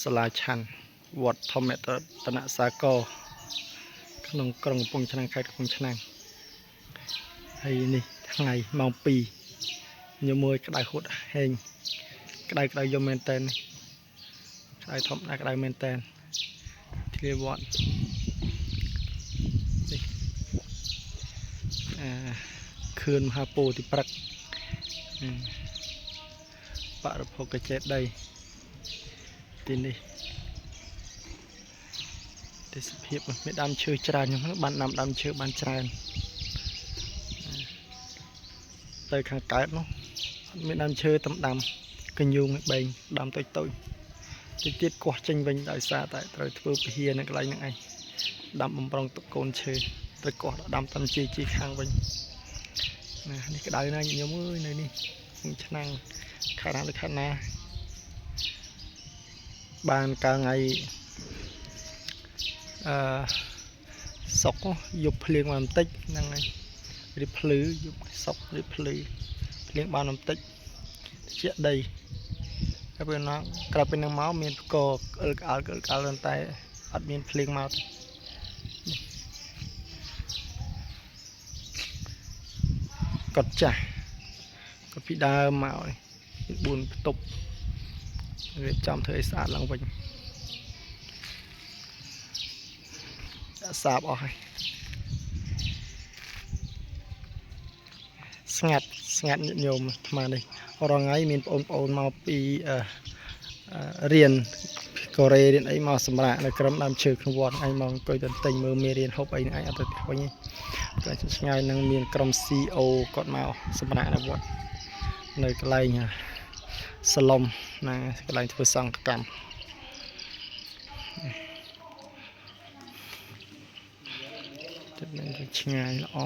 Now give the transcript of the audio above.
សាលាឆាន់វត្តធម្មតនសាគរក្នុងក្រុងកំពង់ឆ្នាំងខេត្តកំពង់ឆ្នាំងហើយនេះថ្ងៃម៉ោង 2 ញមួយក្តៅហួតហេងក្តៅយំមែនតើក្តៅធម្មតាក្តៅមែនតើទ្វារវត្តនេះខឿនមហាពោធិព្រឹកបរិភោគចេតដីទីនេះទេសភាពមានដើមឈើច្រើនខ្ញុំបានដាំដើមឈើបានច្រើនទៅខាងកើតនោះមានដើមឈើតំដាំកញ្ញូងបែងដើមតូចទៀតកោះចេញវិញដោយសារតែត្រូវធ្វើពហិនៅកន្លែងហ្នឹងឯងដាំបំរុងទុកកូនឈើទៅកោះដាំតាមជីខាងវិញណានេះក្តៅណាស់ខ្ញុំអើយនៅនេះឆ្នាំងខែណាបានកាលថ្ងៃសុកយប់ភ្លៀងបានបន្តិចហ្នឹងហើយរីភ្លឺយប់សុករីភ្លឺភ្លៀងបានបន្តិចជាដីហើយពេលណាក្រៅពីនឹងមកមានផ្គរក្អើលតែអត់មានភ្លៀងមកគាត់ចាស់គាត់ពីដើមមក4បន្ទប់រៀបចំធ្វើឲ្យស្អាតឡើងវិញសាបអស់ហើយស្ងាត់ញាតិញោមអាត្មានេះរងថ្ងៃមានបងប្អូនមកពីរៀនកូរ៉េរៀនអីមកសម្រាប់នៅក្រុមដើមឈើក្នុងវត្តឯងមកអង្គុយទៅទិញមើលមេរៀនហូបអីនឹងឯងអត់ទៅវិញទេតែឆ្ងាយនឹងមានក្រុម CO គាត់មកសម្រាប់នៅវត្តនៅកន្លែងសឡុំណាកន្លែងធ្វើសង្ឃកម្មទឹកនឹងឆ្ងាយល្អ